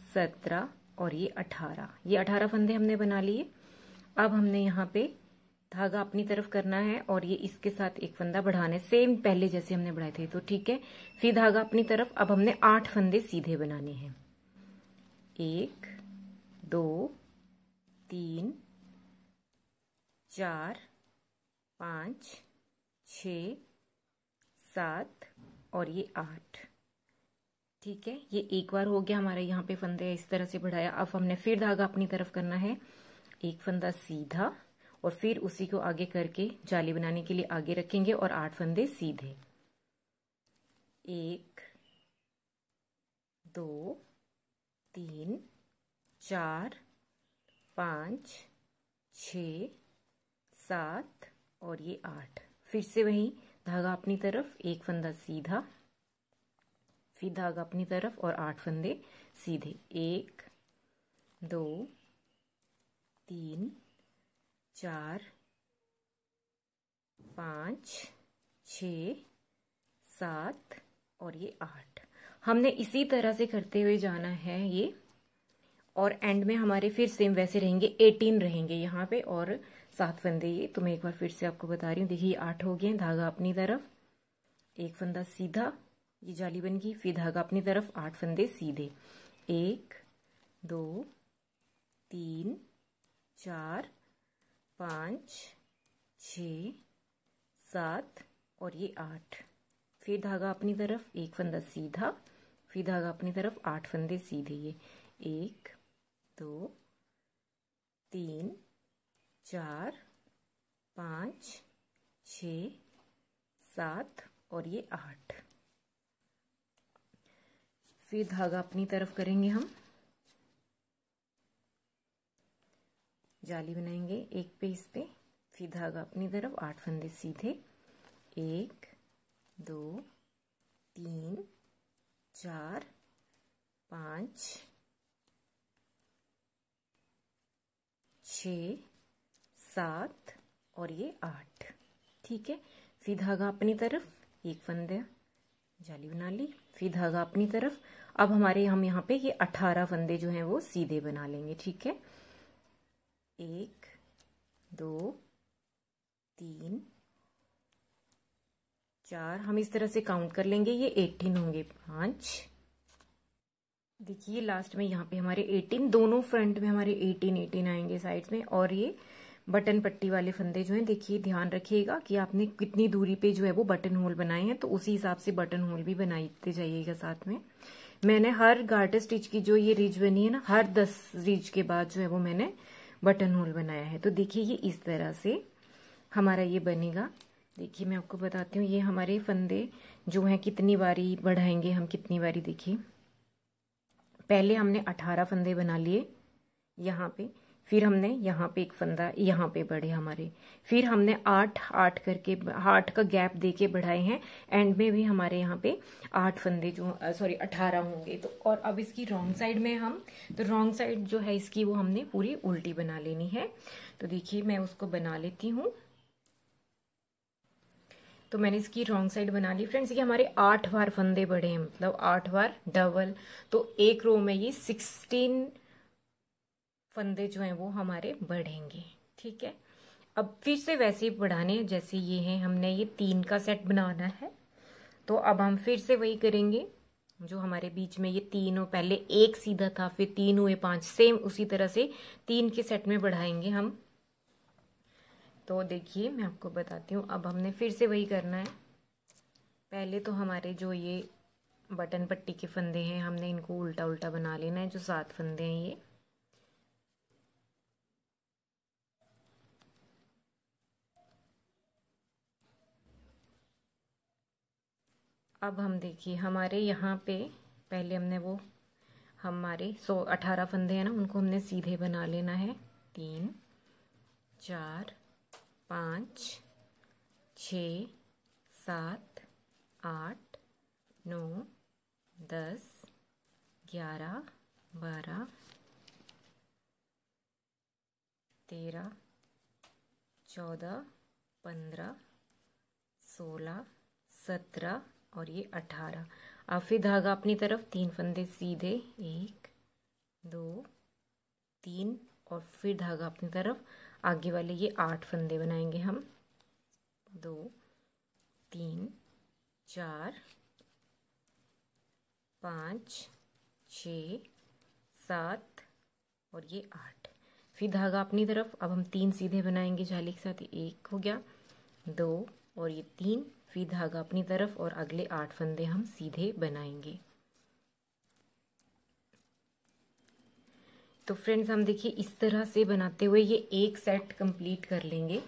[SPEAKER 1] 17 और ये 18 फंदे हमने बना लिए। अब हमने यहाँ पे धागा अपनी तरफ करना है और ये इसके साथ एक फंदा बढ़ाना है, सेम पहले जैसे हमने बढ़ाए थे। तो ठीक है, फिर धागा अपनी तरफ। अब हमने 8 फंदे सीधे बनाने हैं। 1 2 3 4 5 6 7 और ये 8। ठीक है, ये एक बार हो गया हमारा यहाँ पे फंदे इस तरह से बढ़ाया। अब हमने फिर धागा अपनी तरफ करना है, एक फंदा सीधा और फिर उसी को आगे करके जाली बनाने के लिए आगे रखेंगे और 8 फंदे सीधे। 1 2 3 4 5 6 7 और ये 8। फिर से वही धागा अपनी तरफ, एक फंदा सीधा, फिर धागा अपनी तरफ और 8 फंदे सीधे। 1 2 3 4 5 6 7 और ये 8। हमने इसी तरह से करते हुए जाना है ये, और एंड में हमारे फिर सेम वैसे रहेंगे, 18 रहेंगे यहाँ पे और 7 फंदे ये। तो मैं एक बार फिर से आपको बता रही हूँ। देखिए 8 हो गए, धागा अपनी तरफ, एक फंदा सीधा, ये जाली बन गई, फिर धागा अपनी तरफ, 8 फंदे सीधे। 1 2 3 4 5 6 7 और ये 8। फिर धागा अपनी तरफ, एक फंदा सीधा, फिर धागा अपनी तरफ, 8 फंदे सीधे। ये 1 2 3 4 5 6 7 और ये 8। फिर धागा अपनी तरफ करेंगे हम, जाली बनाएंगे एक पे इस पे, फिर धागा अपनी तरफ, 8 फंदे सीधे। 1 2 3 4 5 6 7 और ये 8। ठीक है, फिर धागा अपनी तरफ, एक फंदे, जाली बना ली, फिर धागा अपनी तरफ। अब हमारे हम यहाँ पे ये 18 फंदे जो हैं वो सीधे बना लेंगे। ठीक है, 1 2 3 4, हम इस तरह से काउंट कर लेंगे, ये 18 होंगे। 5, देखिए लास्ट में यहाँ पे हमारे 18, दोनों फ्रंट में हमारे 18 आएंगे साइड्स में। और ये बटन पट्टी वाले फंदे जो हैं, देखिए ध्यान रखिएगा कि आपने कितनी दूरी पे जो है वो बटन होल बनाए हैं, तो उसी हिसाब से बटन होल भी बनाते जाइएगा साथ में। मैंने हर गार्टर स्टिच की जो ये रिज बनी है ना, हर 10 रिज के बाद जो है वो मैंने बटन होल बनाया है। तो देखिए ये इस तरह से हमारा ये बनेगा। देखिए मैं आपको बताती हूँ, ये हमारे फंदे जो हैं कितनी बारी बढ़ाएंगे हम, कितनी बारी। देखिए पहले हमने 18 फंदे बना लिए, यहाँ पे, फिर हमने यहाँ पे एक फंदा यहाँ पे बढ़े हमारे, फिर हमने 8 करके 8 का गैप देके बढ़ाए हैं। एंड में भी हमारे यहाँ पे 8 फंदे जो 18 होंगे। तो और अब इसकी रॉन्ग साइड में हम, तो रॉन्ग साइड जो है इसकी वो हमने पूरी उल्टी बना लेनी है। तो देखिए मैं उसको बना लेती हूँ। तो मैंने इसकी रॉन्ग साइड बना ली फ्रेंड्स। ये हमारे 8 बार फंदे बढ़े हैं, मतलब 8 बार डबल। तो एक रो में ये 16 फंदे जो हैं वो हमारे बढ़ेंगे। ठीक है, अब फिर से वैसे ही बढ़ाने हैं जैसे ये हैं। हमने ये 3 का सेट बनाना है, तो अब हम फिर से वही करेंगे। जो हमारे बीच में ये 3 हो, पहले एक सीधा था, फिर 3 हुए 5, सेम उसी तरह से 3 के सेट में बढ़ाएंगे हम। तो देखिए मैं आपको बताती हूँ, अब हमने फिर से वही करना है। पहले तो हमारे जो ये बटन पट्टी के फंदे हैं हमने इनको उल्टा उल्टा बना लेना है, जो 7 फंदे हैं ये। अब हम देखिए हमारे यहाँ पे पहले हमने वो हमारे 18 फंदे हैं ना, उनको हमने सीधे बना लेना है। 3 4 5 6 7 8 9 10 11 12 13 14 15 16 17 और ये 18। अब फिर धागा अपनी तरफ, 3 फंदे सीधे, 1 2 3, और फिर धागा अपनी तरफ, आगे वाले ये 8 फंदे बनाएंगे हम। 2 3 4 5 6 7 और ये 8, फिर धागा अपनी तरफ। अब हम 3 सीधे बनाएंगे जाली के साथ, 1 हो गया, 2 और ये 3, फिर धागा अपनी तरफ और अगले 8 फंदे हम सीधे बनाएंगे। तो फ्रेंड्स हम देखिए इस तरह से बनाते हुए ये एक सेट कंप्लीट कर लेंगे।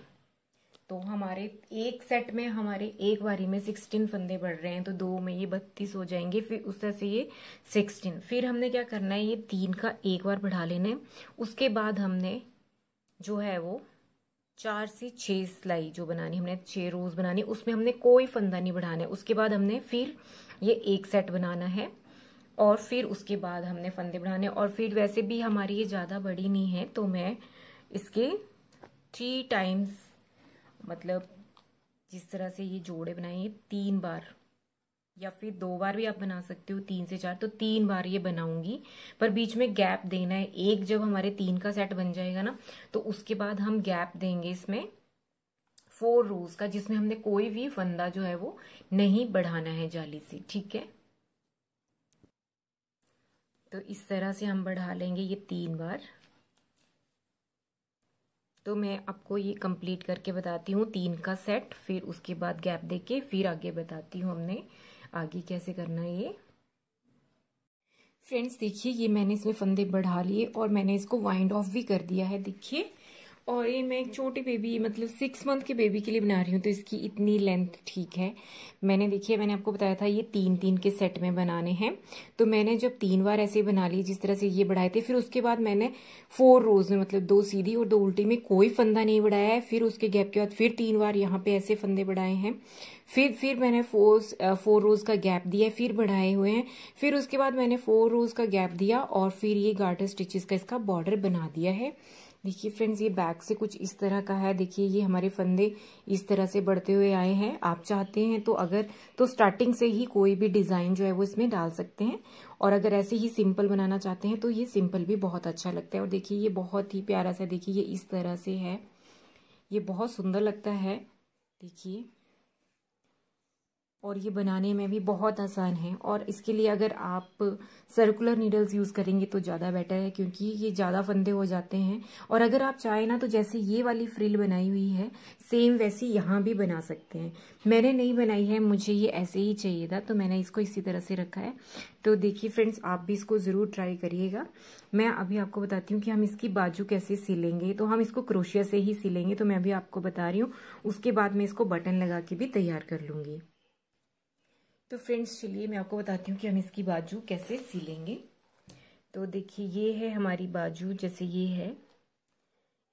[SPEAKER 1] तो हमारे एक सेट में हमारे एक बारी में 16 फंदे बढ़ रहे हैं, तो 2 में ये 32 हो जाएंगे, फिर उस तरह से ये 16। फिर हमने क्या करना है, ये 3 का एक बार बढ़ा लेना है। उसके बाद हमने जो है वो 4 से 6 सिलाई जो बनानी, हमने 6 रोज बनानी, उसमें हमने कोई फंदा नहीं बढ़ाना है। उसके बाद हमने फिर ये एक सेट बनाना है, और फिर उसके बाद हमने फंदे बढ़ाने। और फिर वैसे भी हमारी ये ज़्यादा बड़ी नहीं है, तो मैं इसके 3 टाइम्स, मतलब जिस तरह से ये जोड़े बनाए 3 बार या फिर 2 बार भी आप बना सकते हो, 3 से 4, तो 3 बार ये बनाऊंगी। पर बीच में गैप देना है। एक जब हमारे 3 का सेट बन जाएगा ना, तो उसके बाद हम गैप देंगे इसमें 4 रोज का, जिसमें हमने कोई भी फंदा जो है वो नहीं बढ़ाना है जाली से। ठीक है, तो इस तरह से हम बढ़ा लेंगे ये 3 बार। तो मैं आपको ये कंप्लीट करके बताती हूँ 3 का सेट, फिर उसके बाद गैप देके फिर आगे बताती हूँ हमने आगे कैसे करना है ये। फ्रेंड्स देखिए ये मैंने इसमें फंदे बढ़ा लिए और मैंने इसको वाइंड ऑफ भी कर दिया है, देखिए। और ये मैं एक छोटे बेबी, मतलब 6 मंथ के बेबी के लिए बना रही हूँ, तो इसकी इतनी लेंथ ठीक है। मैंने देखिए मैंने आपको बताया था ये 3-3 के सेट में बनाने हैं। तो मैंने जब 3 बार ऐसे बना लिए जिस तरह से ये बढ़ाए थे, फिर उसके बाद मैंने 4 रोज में, मतलब 2 सीधी और 2 उल्टी में कोई फंदा नहीं बढ़ाया है। फिर उसके गैप के बाद फिर 3 बार यहाँ पे ऐसे फंदे बढ़ाए हैं। फिर मैंने 4 रोज का गैप दिया, फिर बढ़ाए हुए हैं। फिर उसके बाद मैंने 4 रोज का गैप दिया और फिर ये गार्टर स्टिचेस का इसका बॉर्डर बना दिया है। देखिए फ्रेंड्स ये बैक से कुछ इस तरह का है। देखिए ये हमारे फंदे इस तरह से बढ़ते हुए आए हैं। आप चाहते हैं तो अगर तो स्टार्टिंग से ही कोई भी डिजाइन जो है वो इसमें डाल सकते हैं, और अगर ऐसे ही सिंपल बनाना चाहते हैं तो ये सिंपल भी बहुत अच्छा लगता है। और देखिए ये बहुत ही प्यारा सा, देखिए ये इस तरह से है, ये बहुत सुंदर लगता है, देखिए। और ये बनाने में भी बहुत आसान है। और इसके लिए अगर आप सर्कुलर नीडल्स यूज़ करेंगे तो ज़्यादा बेटर है, क्योंकि ये ज़्यादा फंदे हो जाते हैं। और अगर आप चाहें ना तो जैसे ये वाली फ्रिल बनाई हुई है सेम वैसी यहाँ भी बना सकते हैं। मैंने नहीं बनाई है, मुझे ये ऐसे ही चाहिए था, तो मैंने इसको इसी तरह से रखा है। तो देखिए फ्रेंड्स आप भी इसको ज़रूर ट्राई करिएगा। मैं अभी आपको बताती हूँ कि हम इसकी बाजू कैसे सिलेंगे। तो हम इसको क्रोशिया से ही सिलेंगे, तो मैं अभी आपको बता रही हूँ। उसके बाद मैं इसको बटन लगा के भी तैयार कर लूँगी। तो फ्रेंड्स चलिए मैं आपको बताती हूँ कि हम इसकी बाजू कैसे सिलेंगे। तो देखिए ये है हमारी बाजू, जैसे ये है।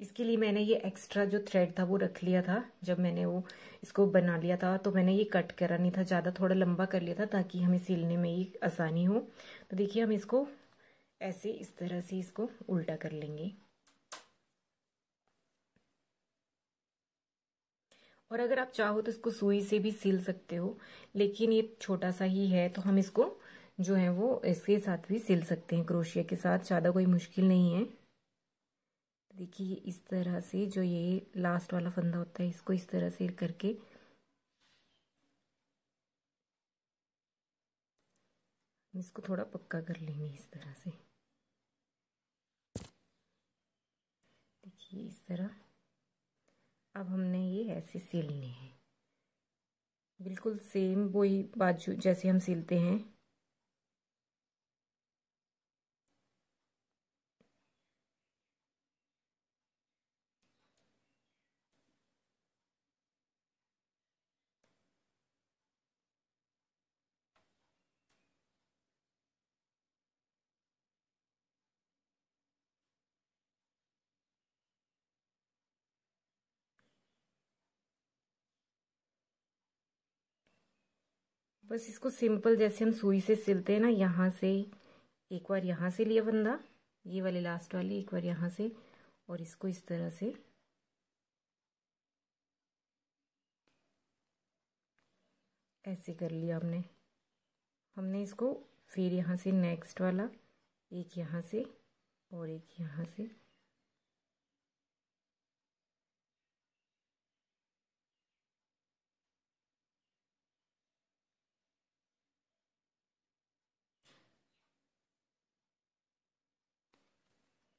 [SPEAKER 1] इसके लिए मैंने ये एक्स्ट्रा जो थ्रेड था वो रख लिया था। जब मैंने वो इसको बना लिया था तो मैंने ये कट करा नहीं था, ज़्यादा थोड़ा लंबा कर लिया था ताकि हमें सिलने में ये आसानी हो। तो देखिए हम इसको ऐसे इस तरह से इसको उल्टा कर लेंगे। और अगर आप चाहो तो इसको सुई से भी सिल सकते हो, लेकिन ये छोटा सा ही है तो हम इसको जो है वो इसके साथ भी सिल सकते हैं, क्रोशिया के साथ। ज़्यादा कोई मुश्किल नहीं है। देखिए इस तरह से जो ये लास्ट वाला फंदा होता है इसको इस तरह से करके इसको थोड़ा पक्का कर लेंगे इस तरह से। देखिए इस तरह। अब हमने ये ऐसे सिलने हैं, बिल्कुल सेम वही बाजू जैसे हम सिलते हैं। बस इसको सिंपल जैसे हम सुई से सिलते हैं ना, यहाँ से एक बार यहाँ से लिया फंदा, ये वाले लास्ट वाले एक बार यहाँ से, और इसको इस तरह से ऐसे कर लिया हमने इसको। फिर यहाँ से नेक्स्ट वाला एक यहाँ से और एक यहाँ से,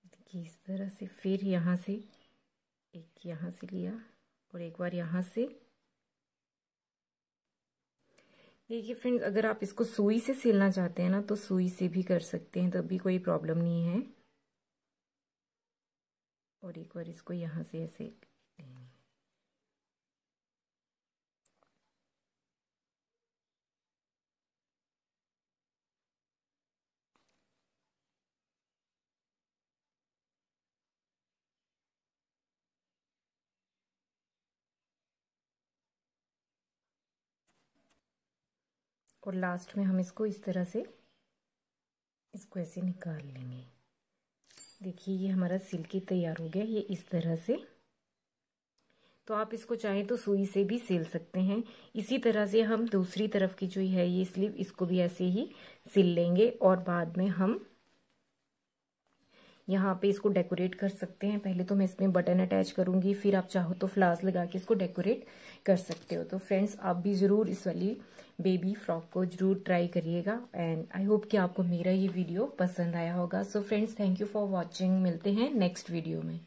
[SPEAKER 1] देखिए इस तरह से। फिर यहाँ से एक यहाँ से लिया और एक बार यहाँ से। देखिए फ्रेंड्स, अगर आप इसको सुई से सिलना चाहते हैं ना तो सुई से भी कर सकते हैं, तब भी कोई प्रॉब्लम नहीं है। और एक बार इसको यहाँ से ऐसे और लास्ट में हम इसको इस तरह से इसको ऐसे निकाल लेंगे। देखिए ये हमारा सिल के तैयार हो गया, ये इस तरह से। तो आप इसको चाहें तो सुई से भी सिल सकते हैं। इसी तरह से हम दूसरी तरफ की जो है ये स्लीव, इसको भी ऐसे ही सिल लेंगे और बाद में हम यहाँ पे इसको डेकोरेट कर सकते हैं। पहले तो मैं इसमें बटन अटैच करूंगी, फिर आप चाहो तो फ्लावर्स लगा के इसको डेकोरेट कर सकते हो। तो फ्रेंड्स, आप भी ज़रूर इस वाली बेबी फ्रॉक को ज़रूर ट्राई करिएगा। एंड आई होप कि आपको मेरा ये वीडियो पसंद आया होगा। So friends, thank you for watching. मिलते हैं नेक्स्ट वीडियो में।